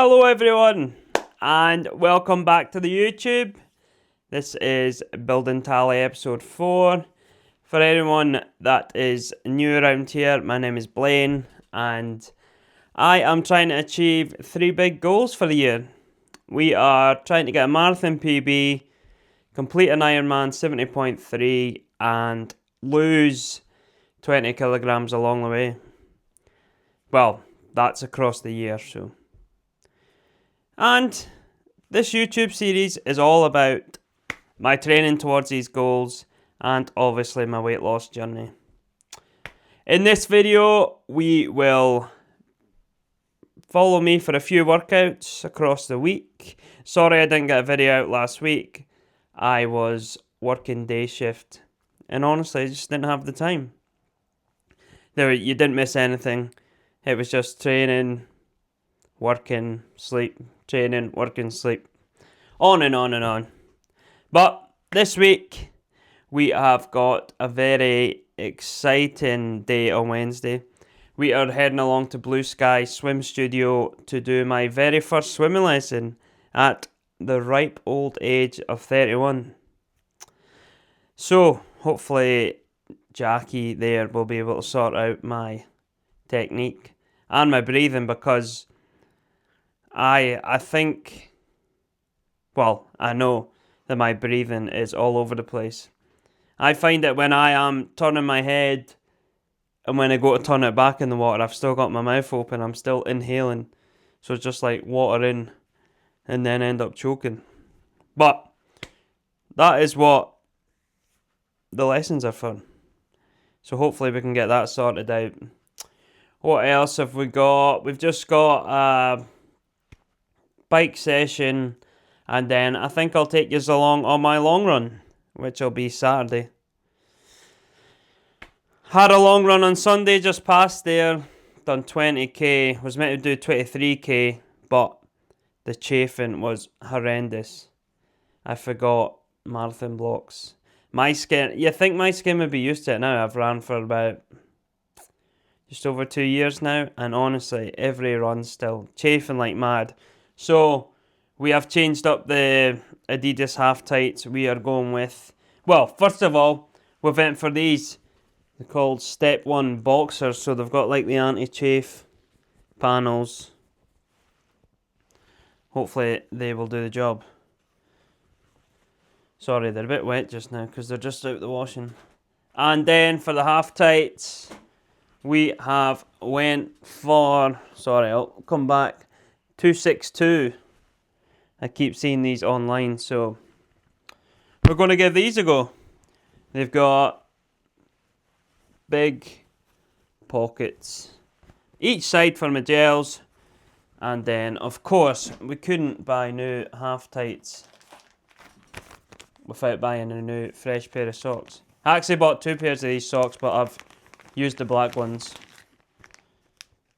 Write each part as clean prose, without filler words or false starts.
Hello everyone, and welcome back to the YouTube. This is Building Tally episode 4. For anyone that is new around here, my name is Blaine, and I am trying to achieve 3 big goals for the year. We are trying to get a marathon PB, complete an Ironman 70.3, and lose 20 kilograms along the way. Well, that's across the year, so. And this YouTube series is all about my training towards these goals and obviously my weight loss journey. In this video, we will follow me for a few workouts across the week. Sorry I didn't get a video out last week. I was working day shift and honestly I just didn't have the time. You didn't miss anything. It was just training, working, sleep, training, working, sleep. On and on and on. But this week, we have got a very exciting day on Wednesday. We are heading along to Blue Sky Swim Studio to do my very first swimming lesson at the ripe old age of 31. So, hopefully, Jackie there will be able to sort out my technique and my breathing, because I think, well, I know that my breathing is all over the place. I find that when I am turning my head and when I go to turn it back in the water, I've still got my mouth open, I'm still inhaling. So it's just like water in and then end up choking. But that is what the lessons are for. So hopefully we can get that sorted out. What else have we got? We've just got a bike session, and then I think I'll take you along on my long run, which will be Saturday. Had a long run on Sunday, just past there, done 20k, was meant to do 23k, but the chafing was horrendous. I forgot marathon blocks. My skin, you think my skin would be used to it now. I've ran for about just over 2 years now, and honestly, every run still chafing like mad. So, we have changed up the Adidas half tights. We are going with, well, first of all, we went for these. They're called Step 1 Boxers. So, they've got like the anti-chafe panels. Hopefully, they will do the job. Sorry, they're a bit wet just now because they're just out the washing. And then for the half tights, we have went for, sorry, I'll come back, 262. I keep seeing these online, so we're going to give these a go. They've got big pockets each side for my gels, and then of course we couldn't buy new half tights without buying a new fresh pair of socks. I actually bought 2 pairs of these socks, but I've used the black ones.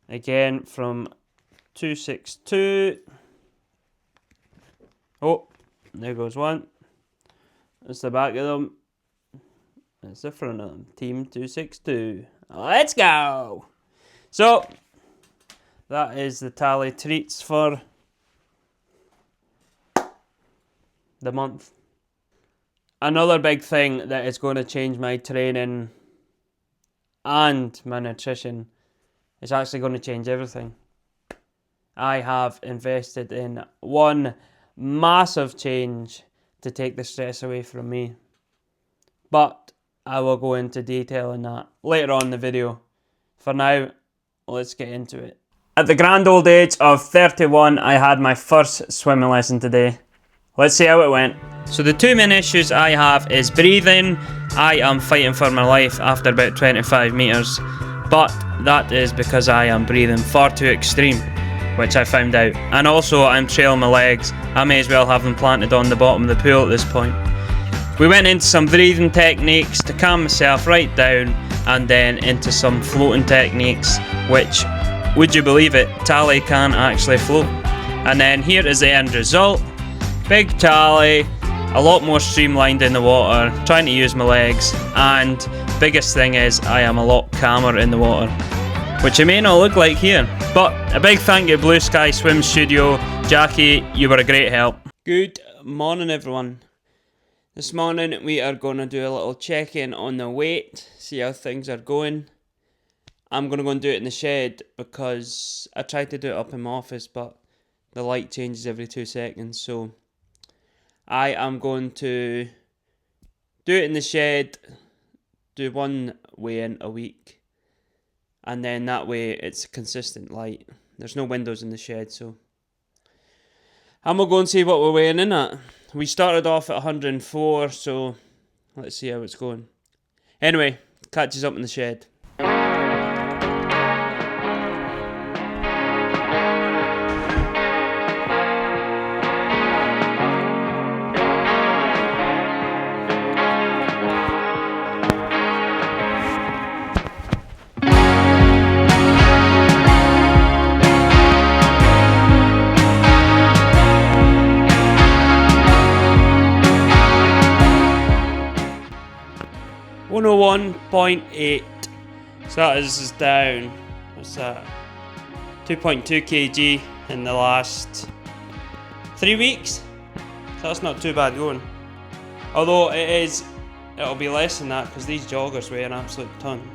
Again from 262. Oh, there goes one. That's the back of them. That's the front of them. Team 262. Let's go! So, that is the tally treats for the month. Another big thing that is going to change my training and my nutrition, is actually going to change everything. I have invested in one massive change to take the stress away from me. But I will go into detail on that later on in the video. For now, let's get into it. At the grand old age of 31, I had my first swimming lesson today. Let's see how it went. So the 2 main issues I have is breathing. I am fighting for my life after about 25 metres. But that is because I am breathing far too extreme, which I found out. And also I'm trailing my legs. I may as well have them planted on the bottom of the pool at this point. We went into some breathing techniques to calm myself right down, and then into some floating techniques, which, would you believe it, Tally can actually float. And then here is the end result. Big Tally, a lot more streamlined in the water, trying to use my legs, and biggest thing is I am a lot calmer in the water. which it may not look like here. But a big thank you, Blue Sky Swim Studio. Jackie, you were a great help. Good morning, everyone. This morning we are going to do a little check-in on the weight, see how things are going. I'm going to go and do it in the shed because I tried to do it up in my office, but the light changes every 2 seconds, so I am going to do it in the shed, do one weigh-in a week, and then that way it's consistent light. There's no windows in the shed, so I'm going to go and see what we're weighing in at. We started off at 104, so let's see how it's going. Anyway, catch us up in the shed. .8, so that is down, what's that, 2.2 kg in the last 3 weeks, so that's not too bad going, although it'll be less than that because these joggers weigh an absolute ton,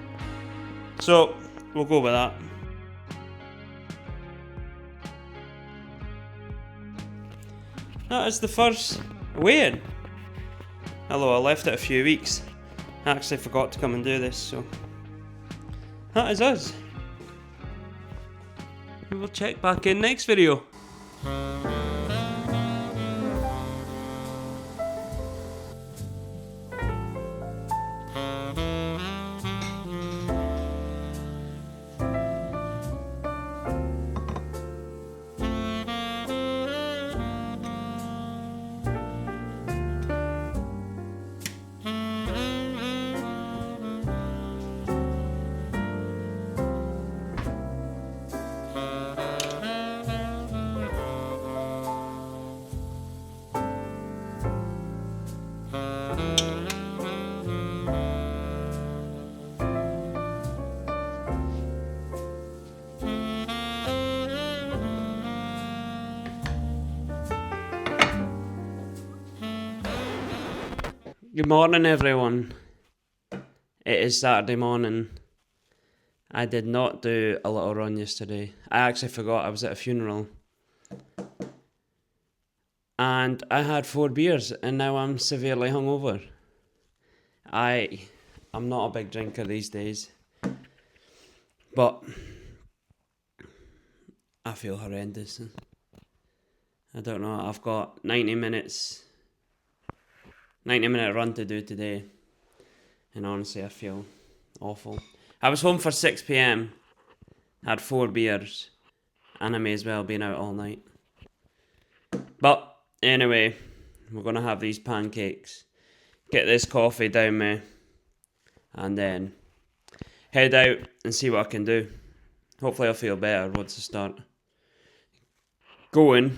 so we'll go with that. That is the first weigh-in, although I left it a few weeks. I actually forgot to come and do this, so that is us. We will check back in next video. Good morning, everyone. It is Saturday morning. I did not do a little run yesterday. I actually forgot I was at a funeral. And I had 4 beers and now I'm severely hungover. I'm not a big drinker these days. But I feel horrendous. I don't know, I've got 90-minute run to do today, and honestly I feel awful. I was home for 6 p.m, had 4 beers, and I may as well have been out all night. But anyway, we're going to have these pancakes, get this coffee down me, and then head out and see what I can do. Hopefully I'll feel better once I start going,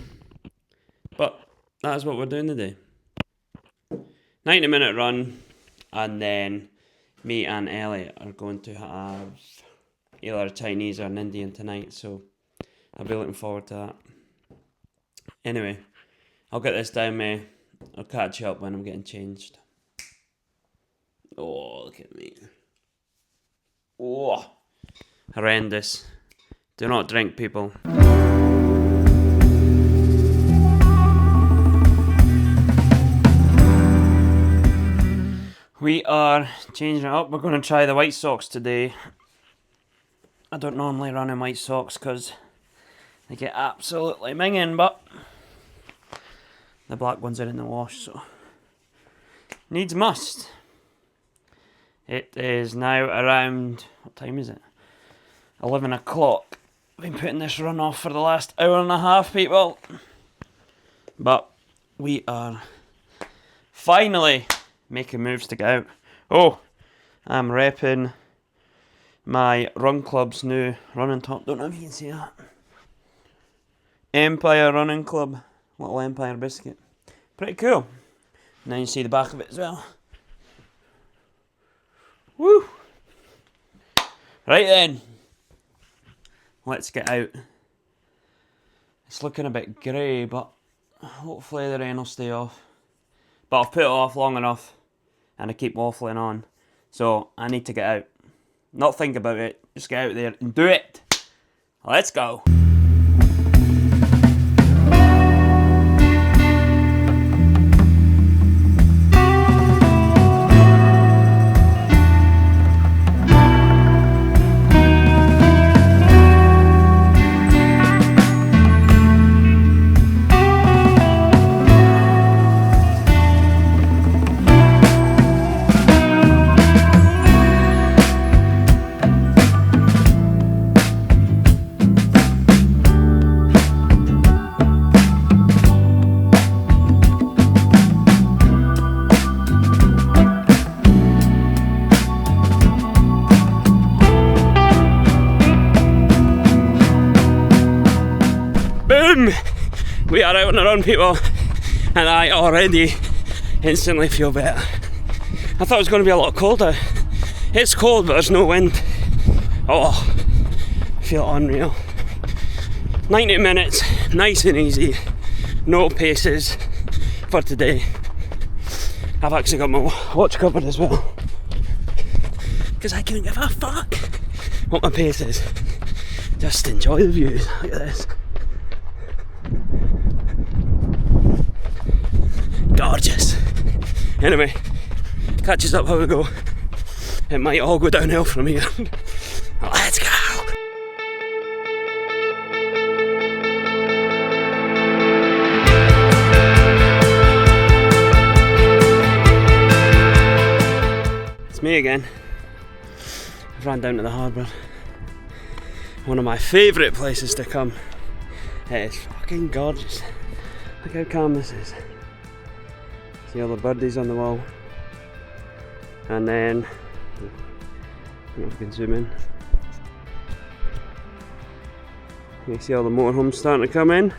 but that's what we're doing today. 90-minute run, and then me and Ellie are going to have either a Chinese or an Indian tonight, so I'll be looking forward to that. Anyway, I'll get this down me. I'll catch you up when I'm getting changed. Oh, look at me. Oh, horrendous. Do not drink, people. We are changing it up. We're going to try the white socks today. I don't normally run in white socks because they get absolutely minging, but the black ones are in the wash, so needs must. It is now around, what time is it? 11 o'clock. I've been putting this run off for the last hour and a half, people. But we are finally making moves to get out. Oh, I'm repping my Run Club's new running top. Don't know if you can see that. Empire Running Club. Little Empire biscuit. Pretty cool. Now you see the back of it as well. Woo! Right then. let's get out. It's looking a bit grey, but hopefully the rain will stay off. But I've put it off long enough and I keep waffling on. So I need to get out. Not think about it, just get out there and do it. Let's go. Boom! We are out on a run, people, and I already instantly feel better. I thought it was going to be a lot colder. It's cold, but there's no wind. Oh, I feel unreal. 90 minutes, nice and easy, no paces for today. I've actually got my watch covered as well, because I couldn't give a fuck what my pace is. Just enjoy the views. Look at this. Gorgeous. Anyway, catch us up how we go. It might all go downhill from here. Let's go. It's me again. I've ran down to the harbour. One of my favourite places to come. It is fucking gorgeous. Look how calm this is. See all the birdies on the wall. And then, I don't know if we can zoom in. You see all the motorhomes starting to come in.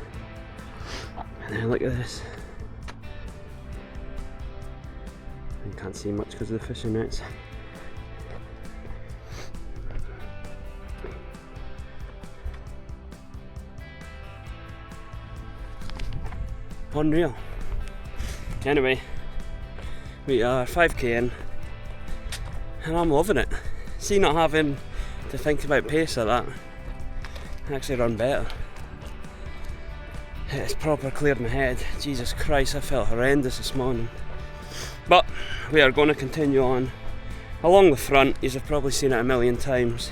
And then look at this. You can't see much because of the fishing nets. Unreal. Anyway, we are 5k in and I'm loving it. See, not having to think about pace like that, I actually run better. It's proper cleared my head. Jesus Christ, I felt horrendous this morning. But we are going to continue on along the front. You've probably seen it a million times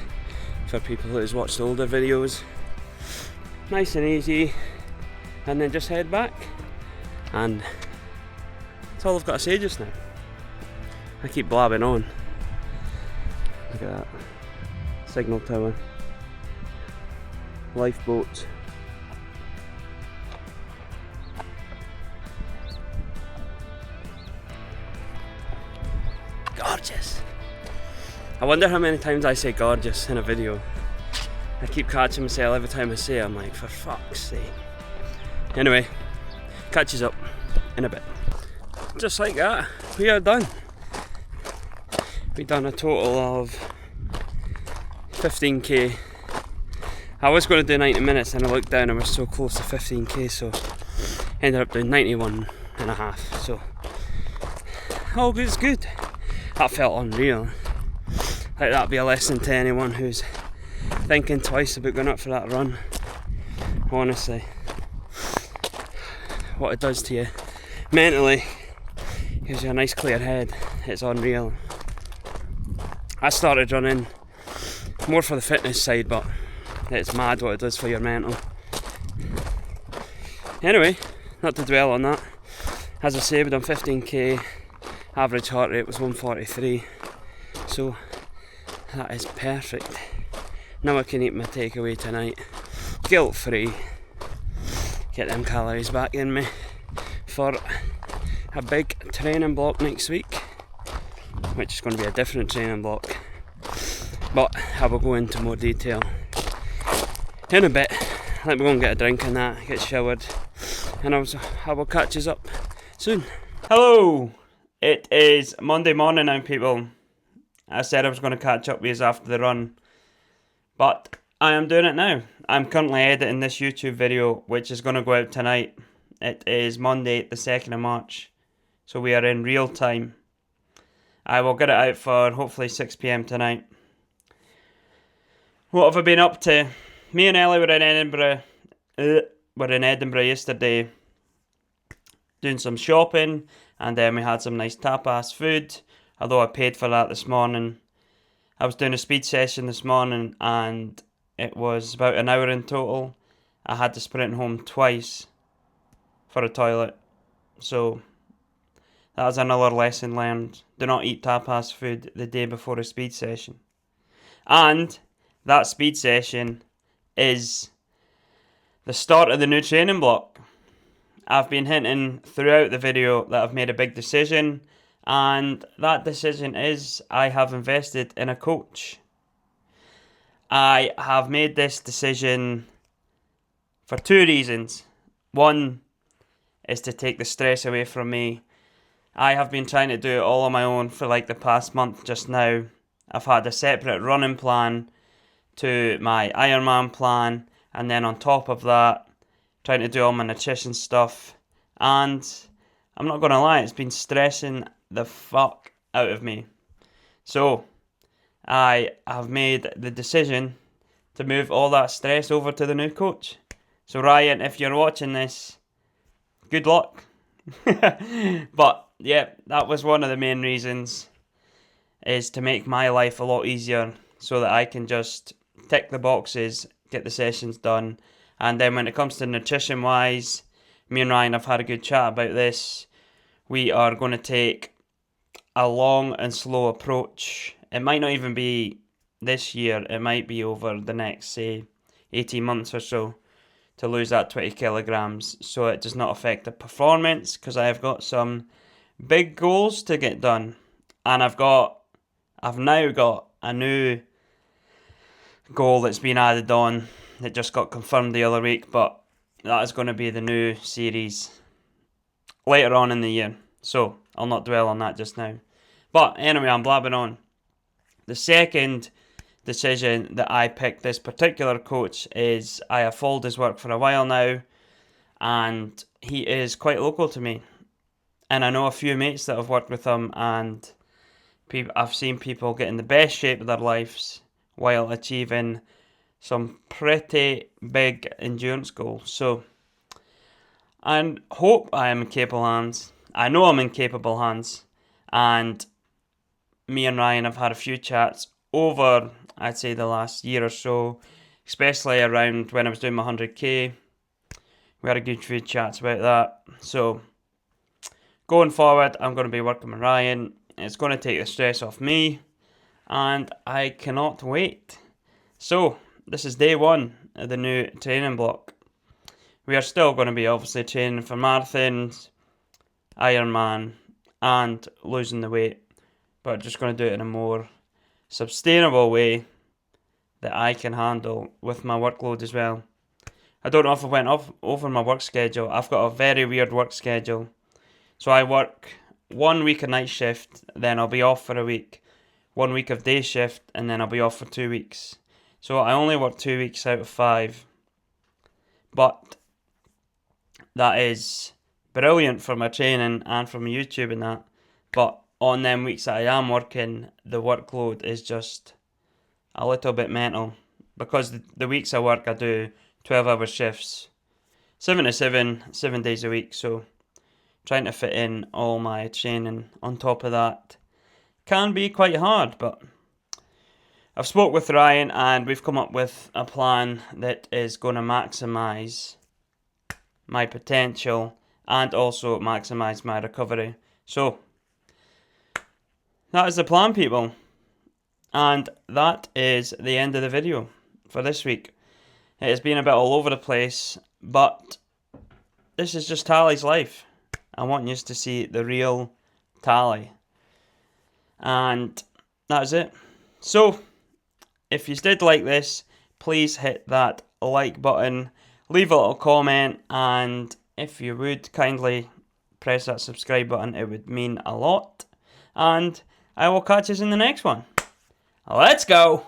for people who have watched older videos. Nice and easy, and then just head back. And that's all I've got to say just now. I keep blabbing on. Look at that. Signal tower. Lifeboats. Gorgeous. I wonder how many times I say gorgeous in a video. I keep catching myself every time I say it. I'm like, for fuck's sake. Anyway, catches up in a bit. Just like that, we are done. We've done a total of 15k. I was going to do 90 minutes and I looked down and we're so close to 15k, so ended up doing 91 and a half. So all good is good. That felt unreal. Like that'd be a lesson to anyone who's thinking twice about going up for that run. Honestly, what it does to you mentally gives you a nice clear head. It's unreal. I started running more for the fitness side, but it's mad what it does for your mental. Anyway, not to dwell on that. As I say, we've done 15k. Average heart rate was 143. So that is perfect. Now I can eat my takeaway tonight, guilt free. Get them calories back in me for a big training block next week, which is going to be a different training block, but I will go into more detail in a bit. Let me go and get a drink and that, get showered, and I will catch us up soon. Hello, it is Monday morning now, people. I said I was going to catch up with you after the run, but I am doing it now. I'm currently editing this YouTube video, which is going to go out tonight. It is Monday, the 2nd of March, so we are in real time. I will get it out for hopefully 6 PM tonight. What have I been up to? Me and Ellie were in Edinburgh yesterday doing some shopping, and then we had some nice tapas food, although I paid for that this morning. I was doing a speed session this morning and it was about an hour in total. I had to sprint home twice for a toilet, so that was another lesson learned. Do not eat tapas food the day before a speed session. And that speed session is the start of the new training block. I've been hinting throughout the video that I've made a big decision, and that decision is I have invested in a coach. I have made this decision for 2 reasons. One is to take the stress away from me. I have been trying to do it all on my own for like the past month just now. I've had a separate running plan to my Ironman plan, and then on top of that, trying to do all my nutrition stuff. And I'm not going to lie, it's been stressing the fuck out of me. So I have made the decision to move all that stress over to the new coach. So Ryan, if you're watching this, good luck. But yeah, that was one of the main reasons, is to make my life a lot easier so that I can just tick the boxes, get the sessions done. And then when it comes to nutrition wise, me and Ryan have had a good chat about this. We are going to take a long and slow approach. It might not even be this year, it might be over the next, say, 18 months or so, to lose that 20 kilograms, so it does not affect the performance, because I have got some big goals to get done. And I've now got a new goal that's been added on that just got confirmed the other week, but that is going to be the new series later on in the year, so I'll not dwell on that just now. But anyway, I'm blabbing on. The second decision that I picked this particular coach is I have followed his work for a while now, and he is quite local to me, and I know a few mates that have worked with him, and I've seen people get in the best shape of their lives while achieving some pretty big endurance goals. So I hope I am in capable hands. I know I'm in capable hands, and me and Ryan have had a few chats over, I'd say, the last year or so, especially around when I was doing my 100k. We had a good few chats about that. So going forward, I'm going to be working with Ryan. It's going to take the stress off me, and I cannot wait. So this is day one of the new training block. We are still going to be obviously training for marathons, Ironman, and losing the weight, but just going to do it in a more sustainable way that I can handle with my workload as well. I don't know if I went over my work schedule. I've got a very weird work schedule. So I work 1 week a night shift, then I'll be off for a week. 1 week of day shift, and then I'll be off for 2 weeks. So I only work 2 weeks out of 5. But that is brilliant for my training and for my YouTube and that. But on them weeks that I am working, the workload is just a little bit mental. Because the weeks I work, I do 12-hour shifts. 7 to 7, 7 days a week. So trying to fit in all my training on top of that can be quite hard. But I've spoke with Ryan, and we've come up with a plan that is going to maximise my potential and also maximise my recovery. So that is the plan, people. And that is the end of the video for this week. It has been a bit all over the place, but this is just Tally's life. I want you to see the real Tally. And that is it. So if you did like this, please hit that like button, leave a little comment, and if you would kindly press that subscribe button, it would mean a lot. And I will catch us in the next one. Let's go!